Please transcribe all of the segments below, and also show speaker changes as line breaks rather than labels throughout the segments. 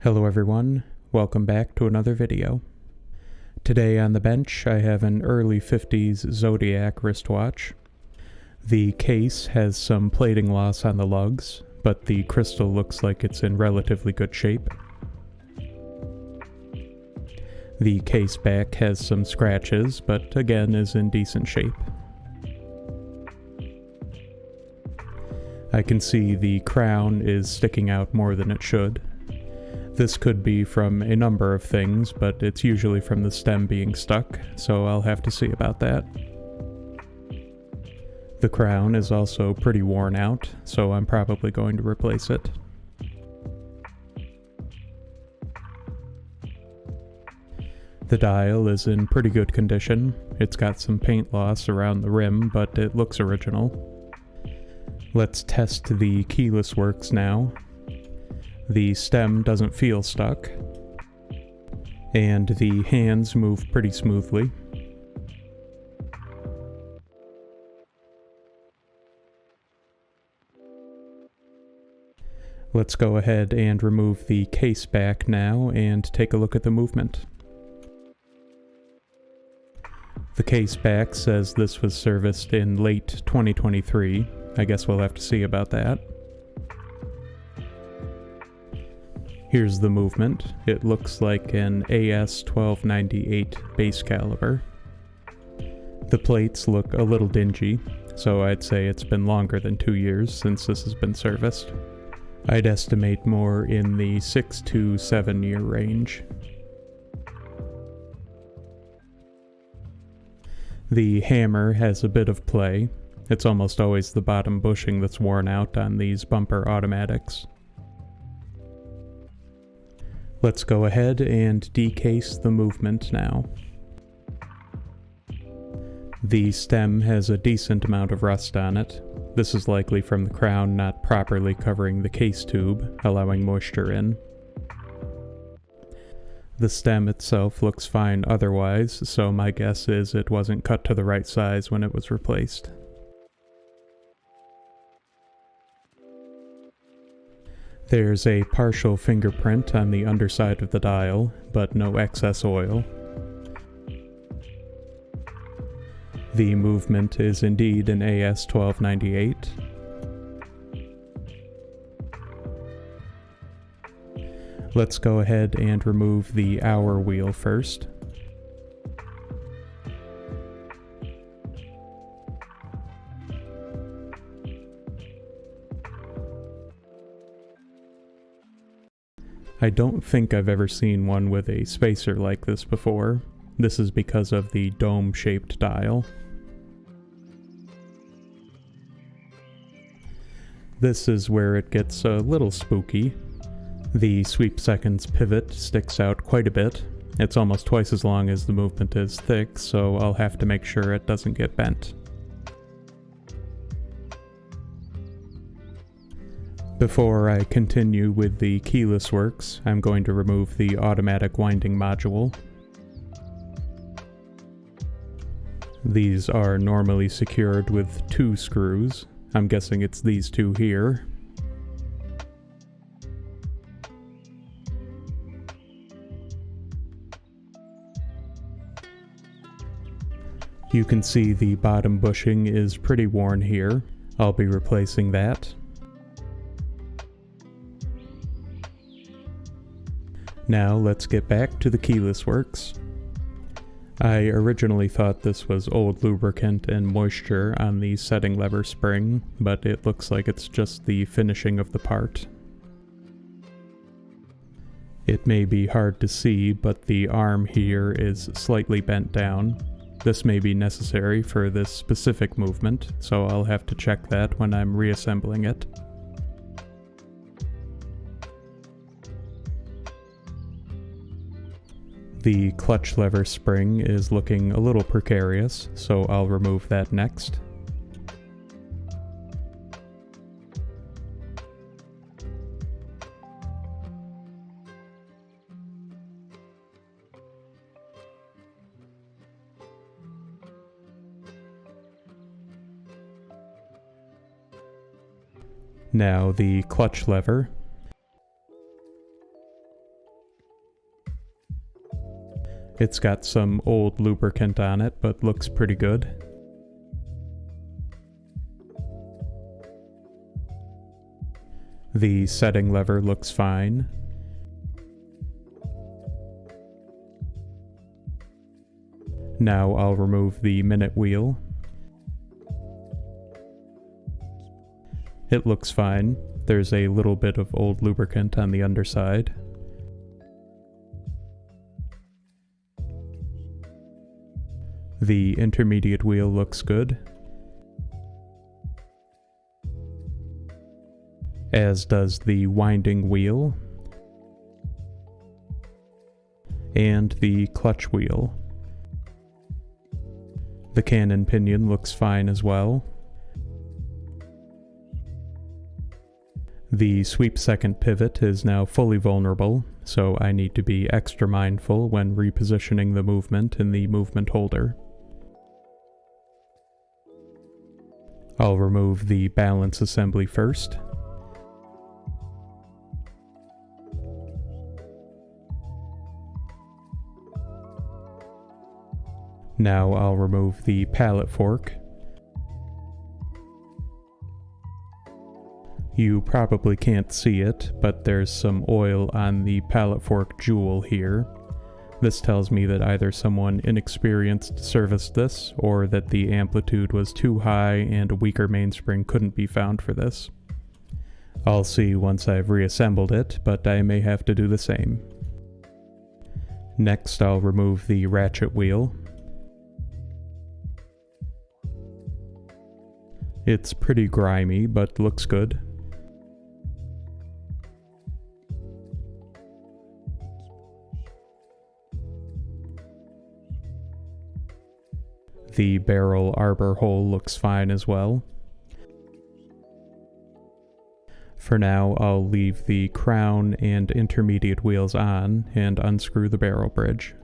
Hello everyone, welcome back to another video. Today on the bench I have an early 50s Zodiac wristwatch. The case has some plating loss on the lugs, but the crystal looks like it's in relatively good shape. The case back has some scratches, but again is in decent shape. I can see the crown is sticking out more than it should. This could be from a number of things, but it's usually from the stem being stuck, so I'll have to see about that. The crown is also pretty worn out, so I'm probably going to replace it. The dial is in pretty good condition. It's got some paint loss around the rim, but it looks original. Let's test the keyless works now. The stem doesn't feel stuck, and the hands move pretty smoothly. Let's go ahead and remove the case back now and take a look at the movement. The case back says this was serviced in late 2023. I guess we'll have to see about that. Here's the movement. It looks like an AS 1298 base caliber. The plates look a little dingy, so I'd say it's been longer than 2 years since this has been serviced. I'd estimate more in the 6 to 7 year range. The hammer has a bit of play. It's almost always the bottom bushing that's worn out on these bumper automatics. Let's go ahead and decase the movement now. The stem has a decent amount of rust on it. This is likely from the crown not properly covering the case tube, allowing moisture in. The stem itself looks fine otherwise, so my guess is it wasn't cut to the right size when it was replaced. There's a partial fingerprint on the underside of the dial, but no excess oil. The movement is indeed an AS 1298. Let's go ahead and remove the hour wheel first. I don't think I've ever seen one with a spacer like this before. This is because of the dome-shaped dial. This is where it gets a little spooky. The sweep seconds pivot sticks out quite a bit. It's almost twice as long as the movement is thick, so I'll have to make sure it doesn't get bent. Before I continue with the keyless works, I'm going to remove the automatic winding module. These are normally secured with 2 screws. I'm guessing it's these 2 here. You can see the bottom bushing is pretty worn here. I'll be replacing that. Now let's get back to the keyless works. I originally thought this was old lubricant and moisture on the setting lever spring, but it looks like it's just the finishing of the part. It may be hard to see, but the arm here is slightly bent down. This may be necessary for this specific movement, so I'll have to check that when I'm reassembling it. The clutch lever spring is looking a little precarious, so I'll remove that next. Now the clutch lever. It's got some old lubricant on it, but looks pretty good. The setting lever looks fine. Now I'll remove the minute wheel. It looks fine. There's a little bit of old lubricant on the underside. The intermediate wheel looks good, as does the winding wheel and the clutch wheel. The cannon pinion looks fine as well. The sweep second pivot is now fully vulnerable, so I need to be extra mindful when repositioning the movement in the movement holder. I'll remove the balance assembly first. Now I'll remove the pallet fork. You probably can't see it, but there's some oil on the pallet fork jewel here. This tells me that either someone inexperienced serviced this, or that the amplitude was too high and a weaker mainspring couldn't be found for this. I'll see once I've reassembled it, but I may have to do the same. Next, I'll remove the ratchet wheel. It's pretty grimy, but looks good. The barrel arbor hole looks fine as well. For now, I'll leave the crown and intermediate wheels on and unscrew the barrel bridge.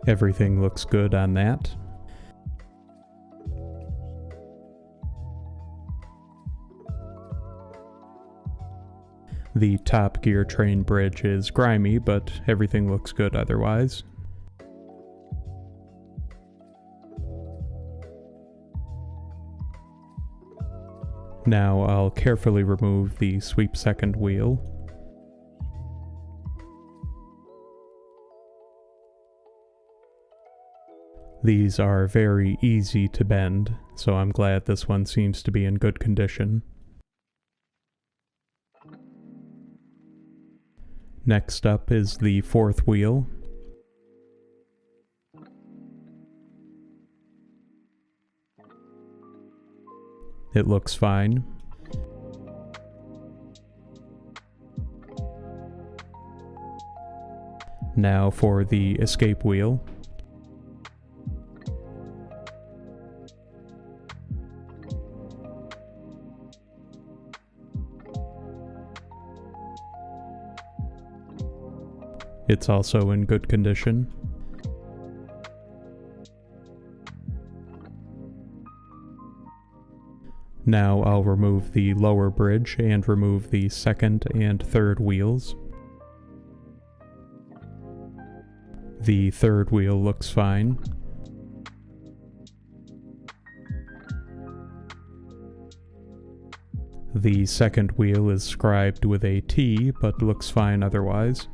Everything looks good on that. The top gear train bridge is grimy, but everything looks good otherwise. Now I'll carefully remove the sweep second wheel. These are very easy to bend, so I'm glad this one seems to be in good condition. Next up is the fourth wheel. It looks fine. Now for the escape wheel. It's also in good condition. Now I'll remove the lower bridge and remove the second and third wheels. The third wheel looks fine. The second wheel is scribed with a T, but looks fine otherwise.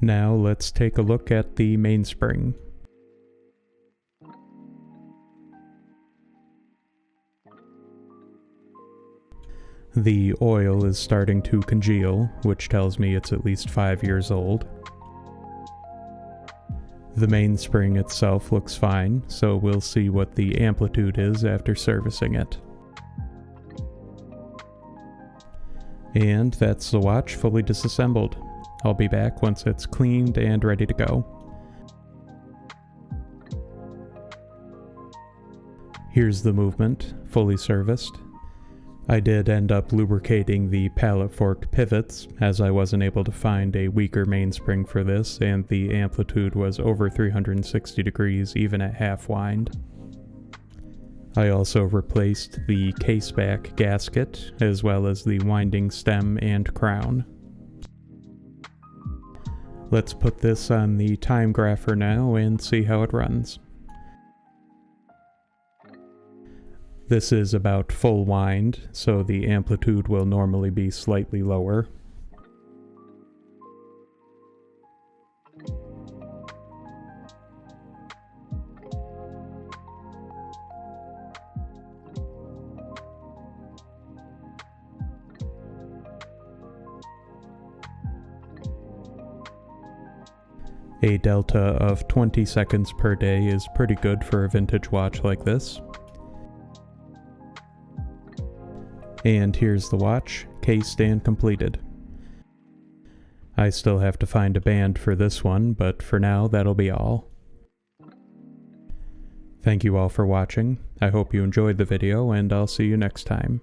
Now let's take a look at the mainspring. The oil is starting to congeal, which tells me it's at least 5 years old. The mainspring itself looks fine, so we'll see what the amplitude is after servicing it. And that's the watch fully disassembled. I'll be back once it's cleaned and ready to go. Here's the movement, fully serviced. I did end up lubricating the pallet fork pivots, as I wasn't able to find a weaker mainspring for this, and the amplitude was over 360 degrees even at half wind. I also replaced the Caseback gasket, as well as the winding stem and crown. Let's put this on the time grapher now and see how it runs. This is about full wind, so the amplitude will normally be slightly lower. A delta of 20 seconds per day is pretty good for a vintage watch like this. And here's the watch, cased and completed. I still have to find a band for this one, but for now that'll be all. Thank you all for watching. I hope you enjoyed the video, and I'll see you next time.